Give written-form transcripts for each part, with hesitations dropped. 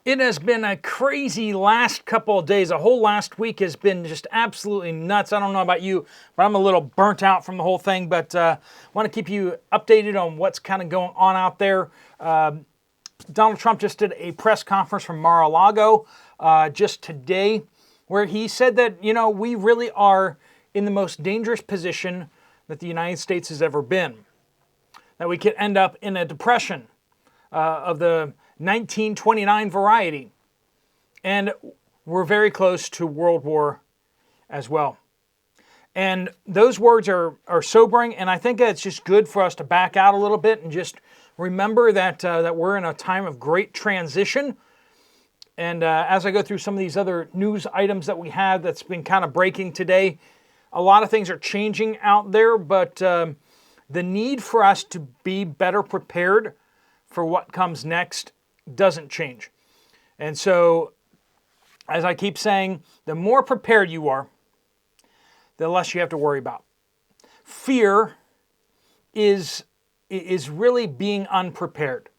It has been a crazy last couple of days. The whole last week has been just absolutely nuts. I don't know about you, but I'm a little burnt out from the whole thing. But want to keep you updated on what's kind of going on out there. Donald Trump just did a press conference from Mar-a-Lago just today, where he said that, we really are in the most dangerous position that the United States has ever been. That we could end up in a depression of the 1929 variety. And we're very close to World War as well. And those words are sobering, and I think it's just good for us to back out a little bit and just remember that we're in a time of great transition. And as I go through some of these other news items that we have that's been kind of breaking today, a lot of things are changing out there, but the need for us to be better prepared for what comes next doesn't change. And so, as I keep saying, the more prepared you are, the less you have to worry about. Fear is really being unprepared.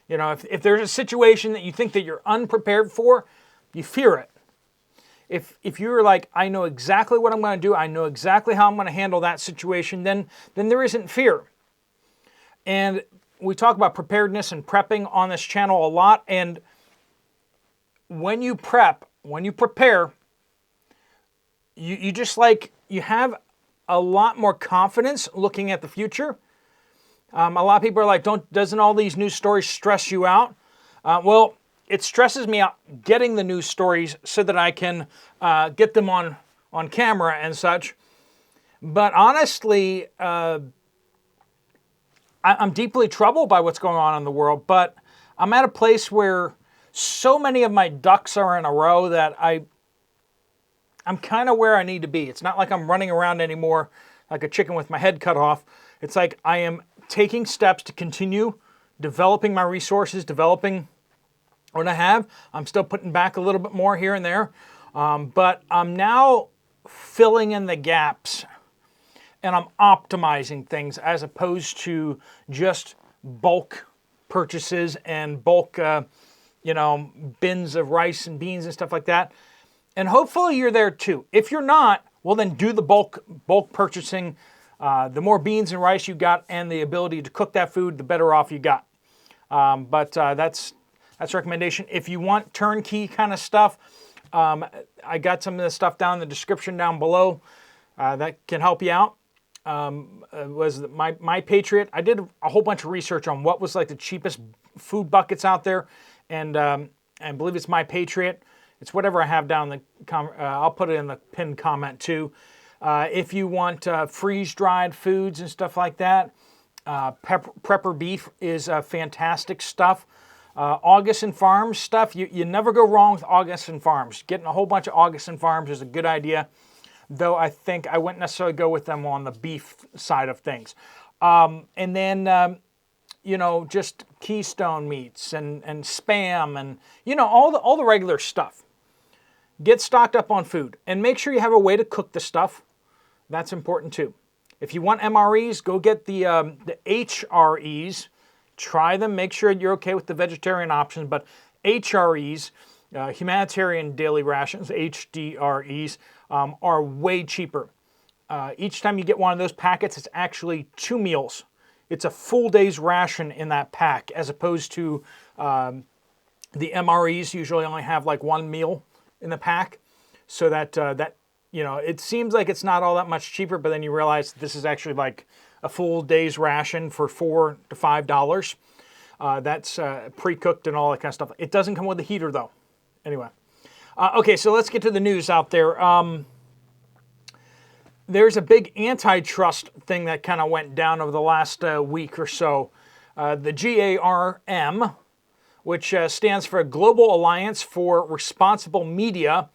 If there's a situation that you think that you're unprepared for, you fear it. If you're like, I know exactly what I'm going to do, I know exactly how I'm going to handle that situation, then there isn't fear. And we talk about preparedness and prepping on this channel a lot. And when you prepare, you have a lot more confidence looking at the future. A lot of people are like, doesn't all these news stories stress you out? Well, it stresses me out getting the news stories so that I can get them on camera and such. But honestly, I'm deeply troubled by what's going on in the world, but I'm at a place where so many of my ducks are in a row that I'm kind of where I need to be. It's not like I'm running around anymore like a chicken with my head cut off. It's like I am taking steps to continue developing my resources, developing what I have. I'm still putting back a little bit more here and there, but I'm now filling in the gaps. And I'm optimizing things as opposed to just bulk purchases and bulk, bins of rice and beans and stuff like that. And hopefully you're there too. If you're not, well then do the bulk purchasing. The more beans and rice you got and the ability to cook that food, the better off you got. But that's a recommendation. If you want turnkey kind of stuff, I got some of the stuff down in the description down below that can help you out. Was my Patriot. I did a whole bunch of research on what was like the cheapest food buckets out there, and I believe it's My Patriot. It's whatever I have down the I'll put it in the pinned comment too. If you want freeze-dried foods and stuff like that, Prepper Beef is fantastic stuff. Augustin Farms stuff, you never go wrong with Augustin Farms. Getting a whole bunch of Augustin Farms is a good idea. Though I think I wouldn't necessarily go with them on the beef side of things. And then, just Keystone meats and Spam and, all the regular stuff. Get stocked up on food and make sure you have a way to cook the stuff. That's important too. If you want MREs, go get the HREs. Try them. Make sure you're okay with the vegetarian options. But HREs, humanitarian daily rations, HDREs, are way cheaper. Each time you get one of those packets, it's actually 2 meals. It's a full day's ration in that pack, as opposed to the MREs usually only have like 1 meal in the pack. So that it seems like it's not all that much cheaper, but then you realize this is actually like a full day's ration for $4 to $5. That's pre-cooked and all that kind of stuff. It doesn't come with a heater though. Anyway. Okay, so let's get to the news out there. There's a big antitrust thing that kind of went down over the last week or so. The GARM, which stands for Global Alliance for Responsible Media,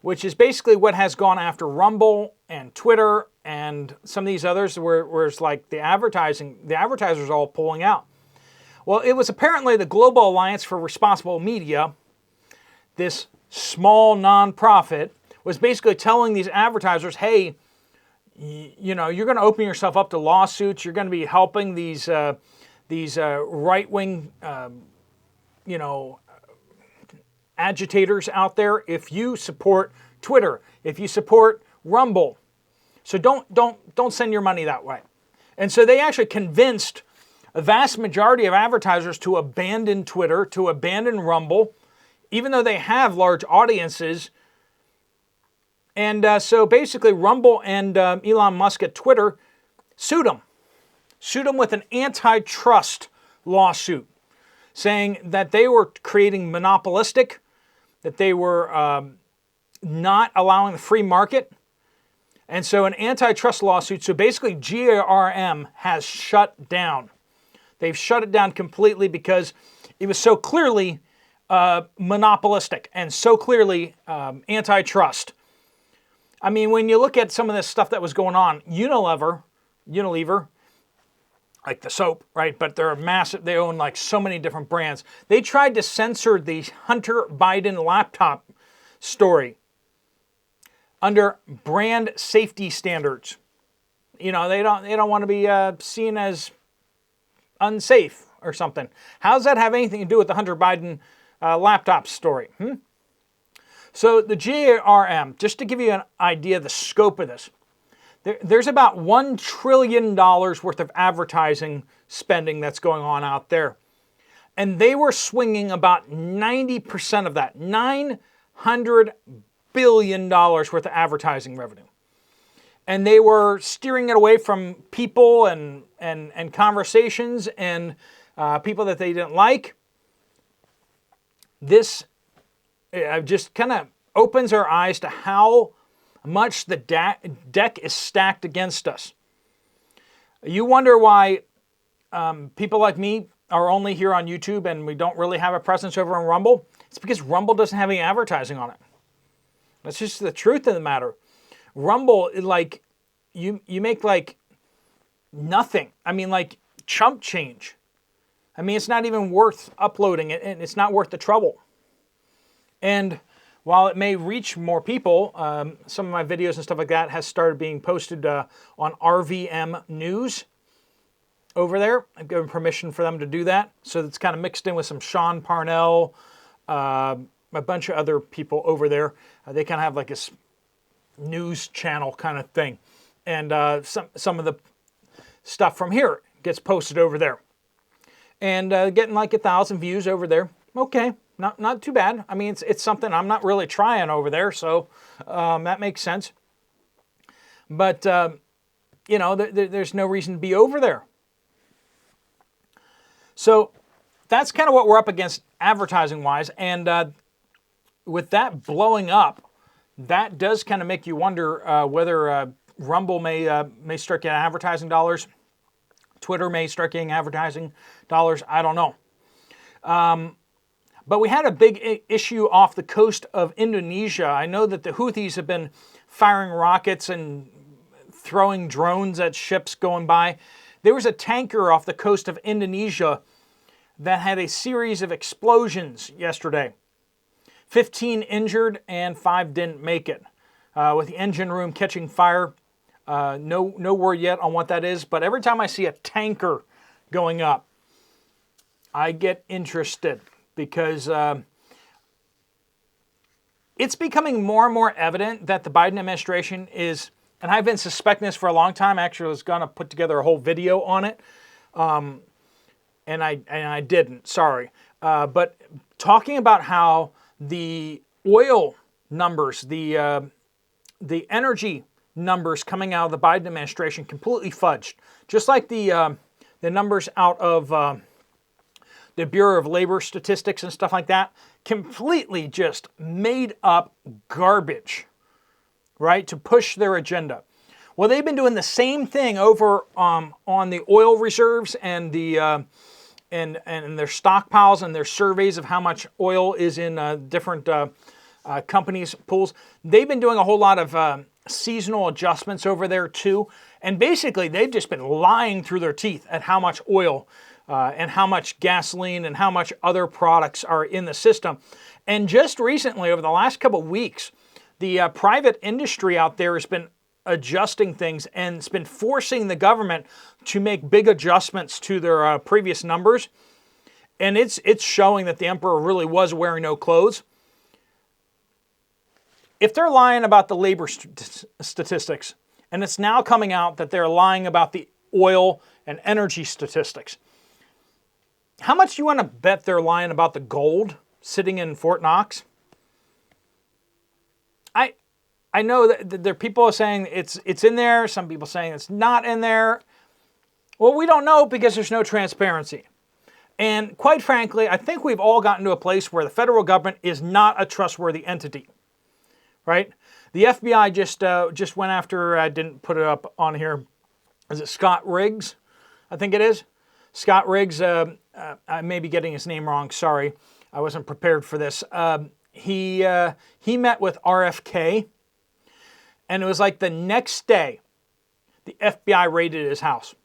which is basically what has gone after Rumble and Twitter and some of these others where it's like the advertisers all pulling out. Well, it was apparently the Global Alliance for Responsible Media, this small nonprofit, was basically telling these advertisers, hey, you're going to open yourself up to lawsuits. You're going to be helping these right-wing, agitators out there if you support Twitter, if you support Rumble. So don't send your money that way. And so they actually convinced a vast majority of advertisers to abandon Twitter, to abandon Rumble, even though they have large audiences. And so basically Rumble and Elon Musk at Twitter sued them with an antitrust lawsuit, saying that they were creating monopolistic, that they were not allowing the free market. And so an antitrust lawsuit, so basically GARM has shut down. They've shut it down completely because it was so clearly monopolistic and so clearly antitrust. I mean, when you look at some of this stuff that was going on, Unilever, like the soap, right? But they're massive. They own like so many different brands. They tried to censor the Hunter Biden laptop story under brand safety standards. You know, they don't want to be seen as unsafe or something. How does that have anything to do with the Hunter Biden laptop story? So the GARM, just to give you an idea of the scope of this, there's about $1 trillion worth of advertising spending that's going on out there. And they were swinging about 90% of that, $900 billion worth of advertising revenue. And they were steering it away from people and conversations and people that they didn't like. This just kind of opens our eyes to how much the deck is stacked against us. You wonder why people like me are only here on YouTube and we don't really have a presence over on Rumble. It's because Rumble doesn't have any advertising on it. That's just the truth of the matter. Rumble, like, you make like nothing. I mean, like chump change. I mean, it's not even worth uploading it, and it's not worth the trouble. And while it may reach more people, some of my videos and stuff like that has started being posted on RVM News over there. I've given permission for them to do that. So it's kind of mixed in with some Sean Parnell, a bunch of other people over there. They kind of have like a news channel kind of thing. And some of the stuff from here gets posted over there. And getting like 1,000 views over there. Okay. Not too bad. I mean, it's something I'm not really trying over there, so that makes sense. But, you know, there's no reason to be over there. So that's kind of what we're up against advertising-wise. And with that blowing up, that does kind of make you wonder whether Rumble may start getting advertising dollars. Twitter may start getting advertising dollars. I don't know. But we had a big issue off the coast of Indonesia. I know that the Houthis have been firing rockets and throwing drones at ships going by. There was a tanker off the coast of Indonesia that had a series of explosions yesterday. 15 injured and 5 didn't make it. With the engine room catching fire. No word yet on what that is. But every time I see a tanker going up, I get interested. Because it's becoming more and more evident that the Biden administration is, and I've been suspecting this for a long time. Actually, I was going to put together a whole video on it, and I didn't. Sorry, but talking about how the oil numbers, the energy numbers coming out of the Biden administration completely fudged, just like the numbers out of the Bureau of Labor Statistics and stuff like that, completely just made up garbage, right, to push their agenda. Well, they've been doing the same thing over on the oil reserves and the and their stockpiles and their surveys of how much oil is in different companies' pools. They've been doing a whole lot of seasonal adjustments over there too, and basically they've just been lying through their teeth at how much oil and how much gasoline and how much other products are in the system. And just recently, over the last couple of weeks, the private industry out there has been adjusting things and it's been forcing the government to make big adjustments to their previous numbers. And it's showing that the emperor really was wearing no clothes. if they're lying about the labor statistics, and it's now coming out that they're lying about the oil and energy statistics, how much do you want to bet they're lying about the gold sitting in Fort Knox? I know that there are people saying it's in there, some people saying it's not in there. Well, we don't know because there's no transparency. And quite frankly, I think we've all gotten to a place where the federal government is not a trustworthy entity, right? The FBI just went after, I didn't put it up on here, is it Scott Riggs? I think it is. Scott Riggs, I may be getting his name wrong, sorry. I wasn't prepared for this. He met with RFK, and it was like the next day, the FBI raided his house.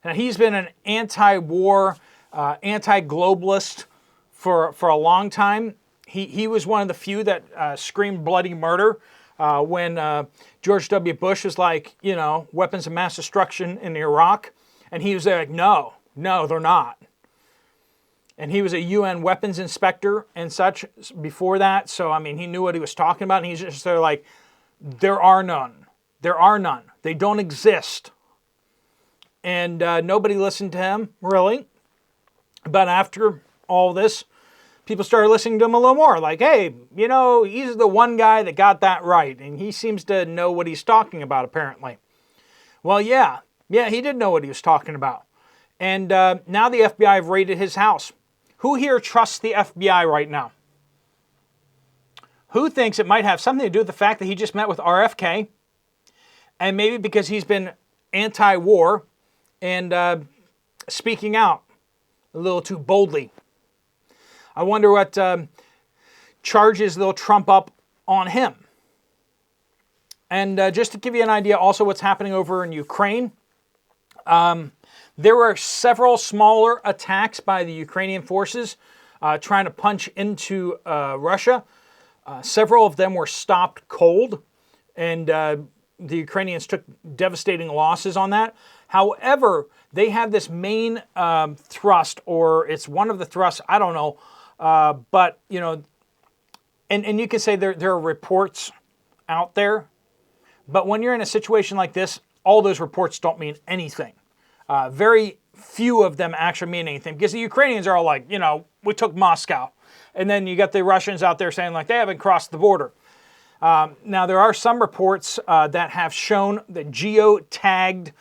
Now, he's been an anti-war, anti-globalist for a long time. He was one of the few that screamed bloody murder when George W. Bush was like, weapons of mass destruction in Iraq. And he was like, no, they're not. And he was a UN weapons inspector and such before that. So, I mean, he knew what he was talking about. And he's just sort of like, there are none. There are none. They don't exist. And nobody listened to him, really. But after all this, people started listening to him a little more. Like, hey, he's the one guy that got that right. And he seems to know what he's talking about, apparently. Well, yeah, he did know what he was talking about. And now the FBI have raided his house. Who here trusts the FBI right now? Who thinks it might have something to do with the fact that he just met with RFK, and maybe because he's been anti-war and speaking out a little too boldly? I wonder what charges they'll trump up on him. And just to give you an idea also what's happening over in Ukraine, there were several smaller attacks by the Ukrainian forces trying to punch into Russia. Several of them were stopped cold, and the Ukrainians took devastating losses on that. However, they have this main thrust, or it's one of the thrusts, I don't know, but, and you can say there are reports out there, but when you're in a situation like this, all those reports don't mean anything. Very few of them actually mean anything, because the Ukrainians are all like, we took Moscow. And then you got the Russians out there saying like they haven't crossed the border. Now, there are some reports that have shown the geotagged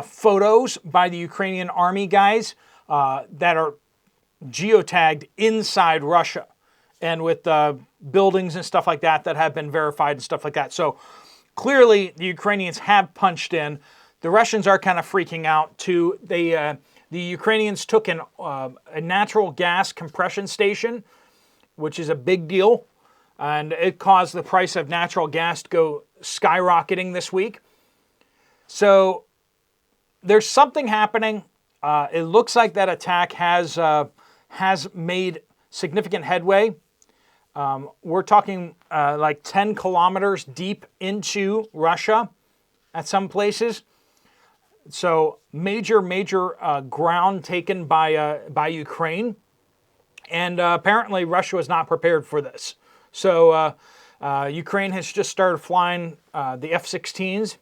photos by the Ukrainian army guys that are geotagged inside Russia, and with buildings and stuff like that have been verified and stuff like that. So clearly the Ukrainians have punched in. The Russians are kind of freaking out too. The Ukrainians took a natural gas compression station, which is a big deal, and it caused the price of natural gas to go skyrocketing this week. So there's something happening. It looks like that attack has made significant headway. We're talking like 10 kilometers deep into Russia at some places. So major ground taken by Ukraine. And apparently Russia was not prepared for this. So Ukraine has just started flying the F-16s.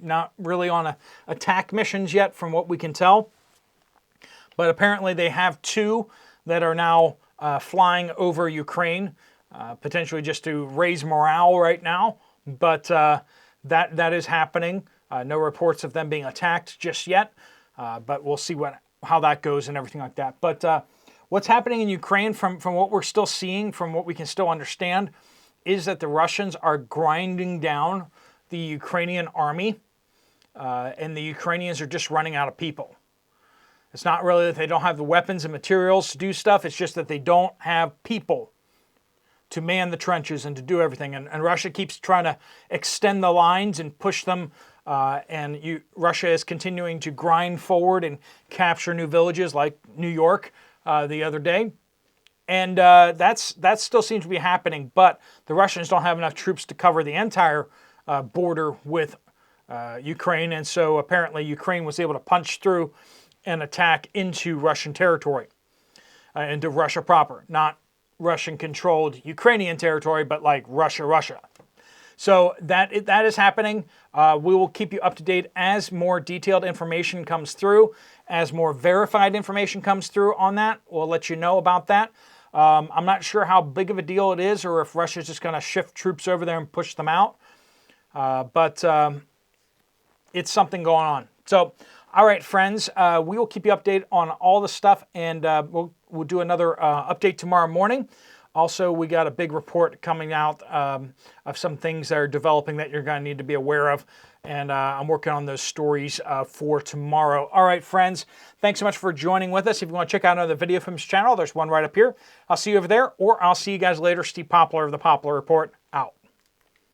Not really on attack missions yet from what we can tell. But apparently they have two that are now flying over Ukraine, potentially just to raise morale right now. But that is happening. No reports of them being attacked just yet. But we'll see how that goes and everything like that. But what's happening in Ukraine, from what we're still seeing, from what we can still understand, is that the Russians are grinding down the Ukrainian army, and the Ukrainians are just running out of people. It's not really that they don't have the weapons and materials to do stuff, it's just that they don't have people to man the trenches and to do everything. And Russia keeps trying to extend the lines and push them, Russia is continuing to grind forward and capture new villages like New York the other day. And that still seems to be happening, but the Russians don't have enough troops to cover the entire border with Ukraine, and so apparently Ukraine was able to punch through and attack into Russian territory, into Russia proper, not Russian-controlled Ukrainian territory, but like Russia. So that is happening. We will keep you up to date as more detailed information comes through, as more verified information comes through on that. We'll let you know about that. I'm not sure how big of a deal it is, or if Russia's just going to shift troops over there and push them out. But it's something going on. So, all right, friends, we will keep you updated on all the stuff, and we'll do another update tomorrow morning. Also, we got a big report coming out of some things that are developing that you're going to need to be aware of. And I'm working on those stories for tomorrow. All right, friends, thanks so much for joining with us. If you want to check out another video from this channel, there's one right up here. I'll see you over there, or I'll see you guys later. Steve Poplar of the Poplar Report.